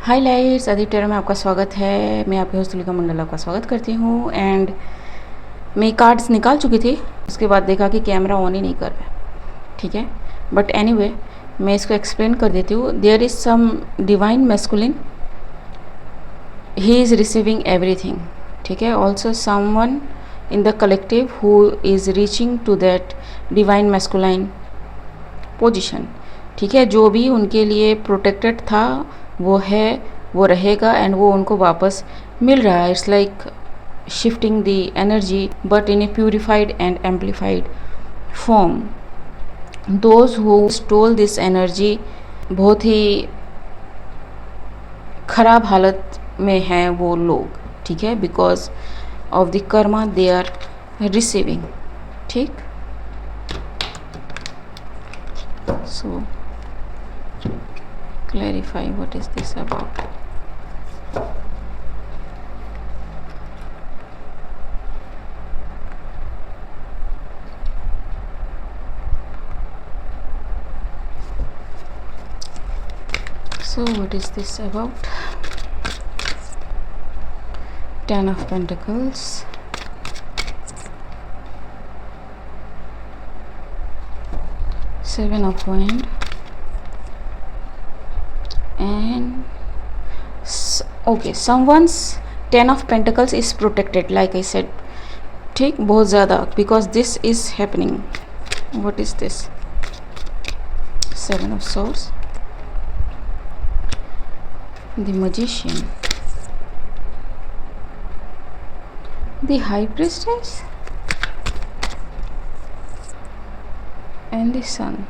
हाय lights, Aditya में आपका स्वागत है। मैं आपके होस्ट तुलिका मंडल आपका स्वागत करती हूँ। एंड मैं कार्ड्स निकाल चुकी थी, उसके बाद देखा कि कैमरा ऑन ही नहीं कर रहा है। ठीक है, बट एनीवे मैं इसको एक्सप्लेन कर देती हूँ। There is some divine masculine, he is receiving everything. ठीक है, also someone in the collective who is reaching to that divine masculine position. ठीक है, जो भी उनके लिए प्रोटेक्टेड था वो है, वो रहेगा एंड वो उनको वापस मिल रहा है। It's like shifting the energy but in A purified and amplified form. Those who stole this energy बहुत ही खराब हालत में हैं वो लोग। ठीक है, because of the karma they are receiving. ठीक, so clarify what is this about. So what is this about? Ten of Pentacles, Seven of Wands, and okay, someone's Ten of Pentacles is protected, like I said. ठीक, बहुत ज़्यादा, because this is happening. What is this? Seven of Swords, the Magician, the High Priestess, and the Sun.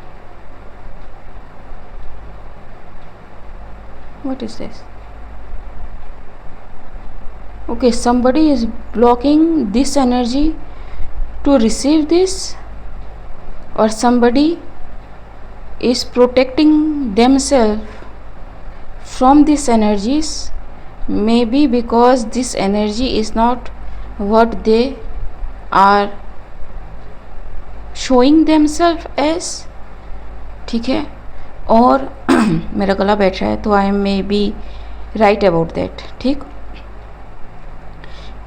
What is this? Okay, somebody is blocking this energy to receive this, or somebody is protecting themselves from these energies, maybe because this energy is not what they are showing themselves as. ठीक है, और मेरा गला बैठ रहा है तो I may be right about that. ठीक,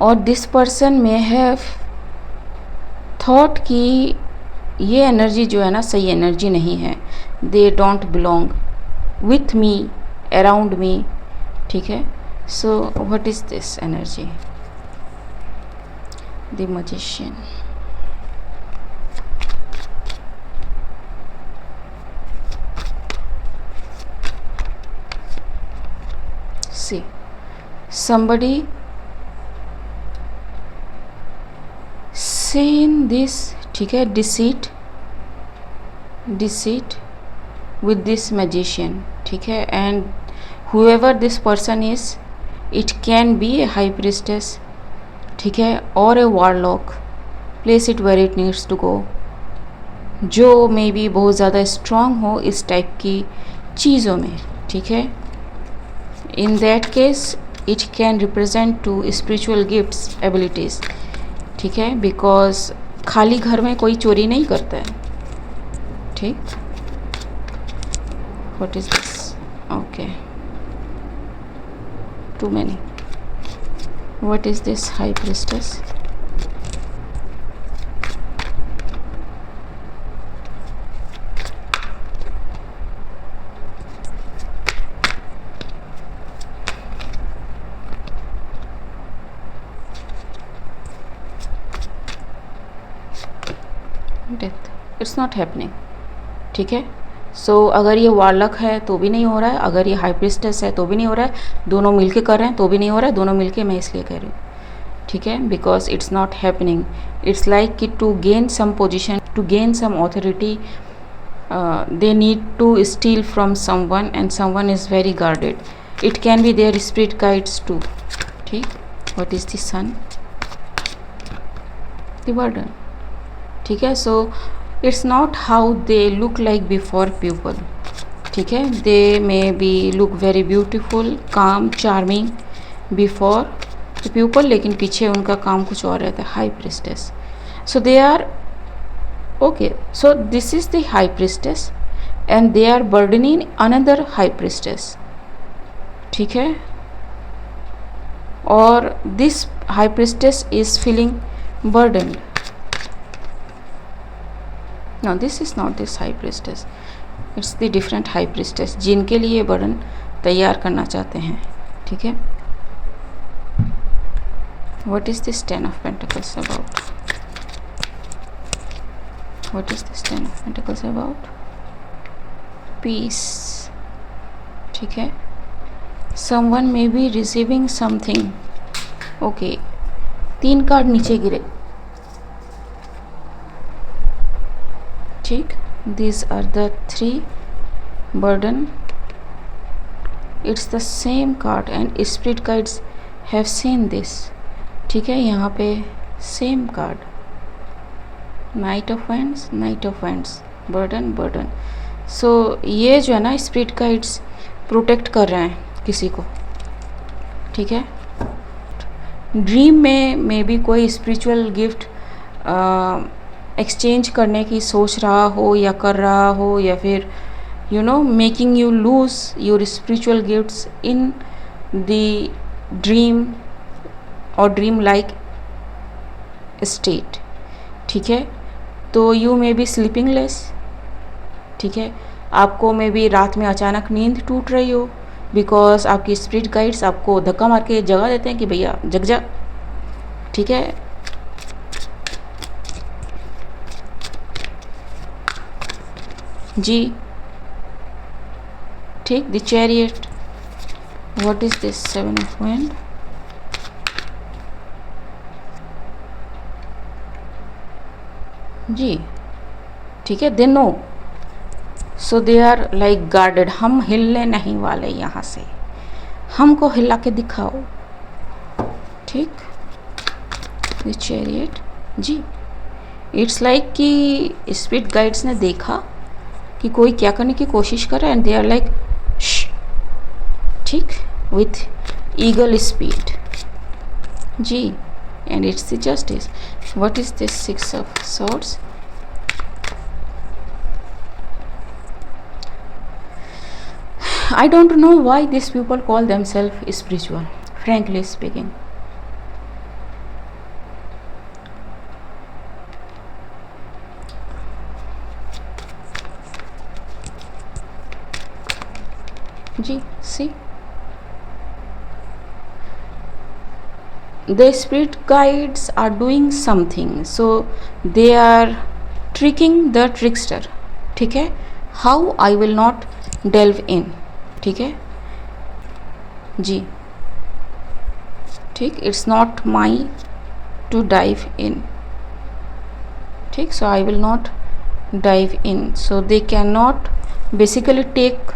और this person may have thought कि ये एनर्जी जो है ना सही एनर्जी नहीं है, they don't belong with me, around me. ठीक है, so what is this energy? The magician, see somebody seen this. ठीक है, deceit with this magician. ठीक है, and whoever this person is, it can be a high priestess. ठीक है, और a warlock. Place it where it needs to go, जो may be बहुत ज़्यादा स्ट्रांग हो इस टाइप की चीज़ों में। ठीक है, in that case it can represent to spiritual gifts, abilities. ठीक है, because खाली घर में कोई चोरी नहीं करता है। ठीक, what is this? Okay, too many. What is this High Priestess? Death, it's not happening. ठीक है, सो अगर ये वार्लक है तो भी नहीं हो रहा है, अगर ये हाई प्रिस्टेस है तो भी नहीं हो रहा है, दोनों मिलके कर रहे हैं तो भी नहीं हो रहा है, दोनों मिलके मैं इसलिए कह रही हूँ। ठीक है, because it's not happening. It's like कि to gain some position, to gain some authority, they need to steal from someone and someone is very guarded. It can be their spirit guides too. ठीक, what is the Sun? The burden. ठीक है, so it's not how they look like before people. ठीक है, they may be look very beautiful, calm, charming before the people, लेकिन पीछे उनका काम कुछ और रहता है। High priestess, so they are okay, so this is the high priestess and they are burdening another high priestess. ठीक है, और this high priestess is feeling burdened. No, this is not this high priestess, it's the different high priestess जिनके लिए burden तैयार करना चाहते हैं. ठीक है, what is this ten of pentacles about? What is this ten of pentacles about? Peace. ठीक है, someone may be receiving something. okay, 3 card नीचे गिरे. ठीक, these are the 3 burden. It's the same card and spirit guides have seen this. ठीक है, यहाँ पे same card, knight of wands, burden. So ये जो है ना, स्पिरिट गाइड्स प्रोटेक्ट कर रहे हैं किसी को. ठीक है, ड्रीम में मे बी कोई स्पिरिचुअल गिफ्ट एक्सचेंज करने की सोच रहा हो या कर रहा हो, या फिर making you lose your spiritual gifts in the dream और ड्रीम लाइक स्टेट. ठीक है, तो you may be sleeping less. ठीक है, आपको मे बी रात में अचानक नींद टूट रही हो, बिकॉज आपकी स्पिरिट गाइड्स आपको धक्का मार के जगा देते हैं कि भैया जग जा. ठीक है, जी. ठीक, the chariot. What is this? 7 of wand. जी. ठीक है, they know, so they are like guarded. हम हिलने नहीं वाले यहाँ से, हमको हिला के दिखाओ. ठीक, द चैरियट. जी, इट्स लाइक कि स्पिरिट गाइड्स ने देखा कि कोई क्या करने की कोशिश कर रहा है, एंड दे आर लाइक ठीक, विथ ईगल स्पीड. जी, and it's the justice. What is this? 6 of swords. I don't know why these people call themselves spiritual, frankly speaking. जी, see, the spirit guides are doing something, so they are tricking the trickster. ठीक है, how I will not delve in. ठीक है, जी. ठीक, it's not my to dive in. ठीक, so I will not dive in. So they can not basically take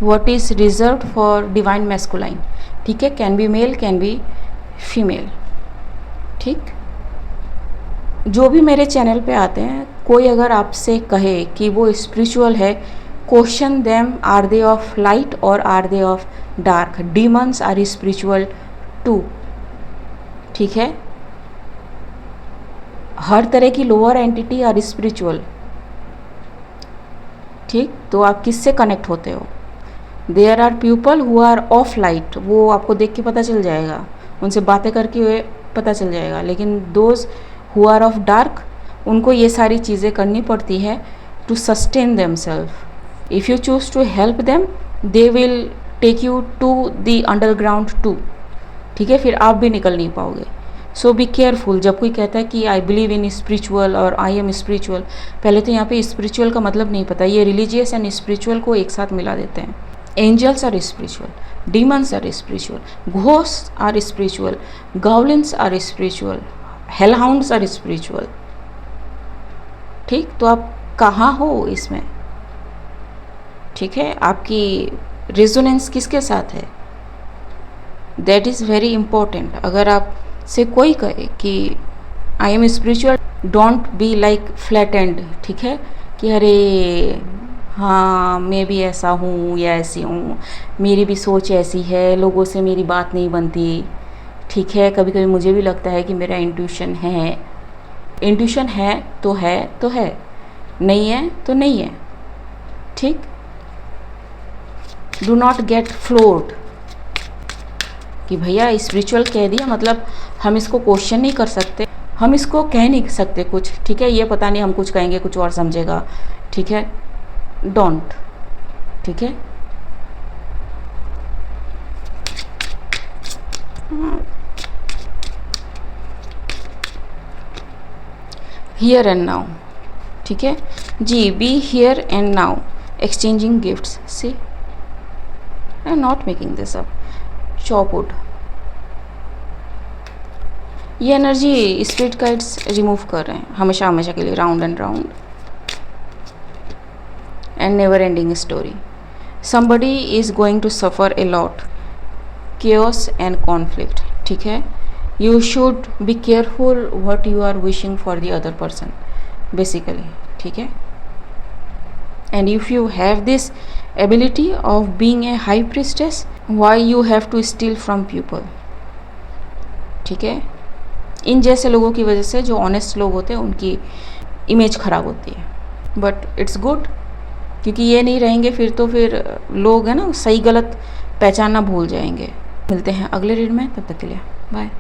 what is reserved for divine masculine. ठीक है, can be male, can be female. ठीक, जो भी मेरे चैनल पे आते हैं, कोई अगर आपसे कहे कि वो स्पिरिचुअल है, question them, are they of light or are they of dark? Demons are spiritual too. ठीक है, हर तरह की लोअर एंटिटी आर स्पिरिचुअल. ठीक, तो आप किससे कनेक्ट होते हो? There are people who are of light, वो आपको देख के पता चल जाएगा, उनसे बातें करके पता चल जाएगा. लेकिन those who are of dark, उनको ये सारी चीज़ें करनी पड़ती है to sustain themselves. If you choose to help them, they will take you to the underground too. ठीक है, फिर आप भी निकल नहीं पाओगे. सो बी केयरफुल. जब कोई कहता है कि आई बिलीव इन स्पिरिचुअल और आई एम स्पिरिचुअल, पहले तो यहाँ पे स्पिरिचुअल का मतलब नहीं पता. ये रिलीजियस एंड स्पिरिचुअल को एक साथ मिला देते हैं. Angels are spiritual, demons are spiritual, ghost are spiritual, goblins are spiritual, hellhounds are spiritual. ठीक, तो आप कहाँ हो इसमें? ठीक है, आपकी रेजोनेंस किसके साथ है? That is very important. अगर आप से कोई कहे कि I am spiritual, don't be like flat and. ठीक है, कि अरे हाँ मैं भी ऐसा हूँ या ऐसी हूँ, मेरी भी सोच ऐसी है, लोगों से मेरी बात नहीं बनती. ठीक है, कभी कभी मुझे भी लगता है कि मेरा इंट्यूशन है. इंट्यूशन है तो है, नहीं है तो नहीं है. ठीक, डू नॉट गेट फ्लोर्ड. कि भैया स्पिरिचुअल कह दिया मतलब हम इसको क्वेश्चन नहीं कर सकते, हम इसको कह नहीं सकते कुछ, ठीक है, ये पता नहीं हम कुछ कहेंगे कुछ और समझेगा, ठीक है, डोंट, ठीक है। हियर एंड नाउ, ठीक है जी, be here and now, exchanging gifts, see I am not making this up, chop wood, ये एनर्जी स्पिरिट गाइड्स रिमूव कर रहे हैं हमेशा हमेशा के लिए, round and round and never ending story, somebody is going to suffer a lot, chaos and conflict, ठीक है, you should be careful what you are wishing for the other person basically, ठीक है, and if you have this ability of being a high priestess, why you have to steal from people, ठीक है, इन जैसे लोगों की वजह से जो ऑनेस्ट लोग होते हैं उनकी इमेज ख़राब होती है, बट इट्स गुड क्योंकि ये नहीं रहेंगे फिर तो फिर लोग है ना सही गलत पहचानना भूल जाएंगे। मिलते हैं अगले रीड में, तब तक के लिए बाय।